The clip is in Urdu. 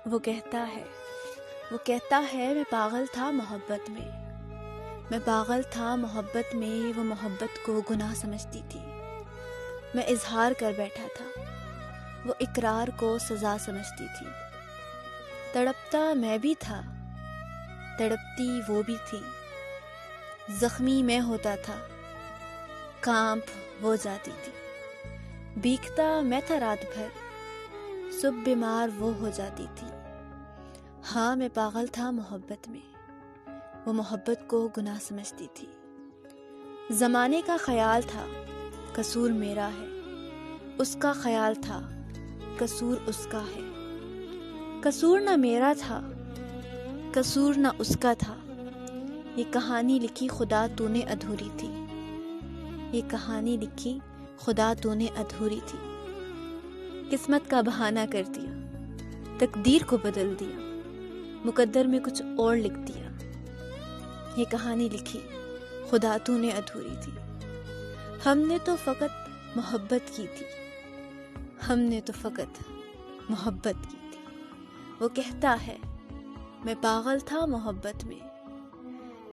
وہ کہتا ہے میں پاگل تھا محبت میں، میں پاگل تھا محبت میں، وہ محبت کو گناہ سمجھتی تھی، میں اظہار کر بیٹھا تھا، وہ اقرار کو سزا سمجھتی تھی، تڑپتا میں بھی تھا، تڑپتی وہ بھی تھی، زخمی میں ہوتا تھا، کانپ وہ جاتی تھی، بھیگتا میں تھا رات بھر، صبح بیمار وہ ہو جاتی تھی۔ ہاں میں پاگل تھا محبت میں، وہ محبت کو گناہ سمجھتی تھی۔ زمانے کا خیال تھا قصور میرا ہے، اس کا خیال تھا قصور اس کا ہے، قصور نہ میرا تھا قصور نہ اس کا تھا، یہ کہانی لکھی خدا تو نے ادھوری تھی، یہ کہانی لکھی خدا تو نے ادھوری تھی، قسمت کا بہانہ کر دیا، تقدیر کو بدل دیا، مقدر میں کچھ اور لکھ دیا، یہ کہانی لکھی خدا تو نے ادھوری تھی، ہم نے تو فقط محبت کی تھی، ہم نے تو فقط محبت کی تھی۔ وہ کہتا ہے میں پاگل تھا محبت میں،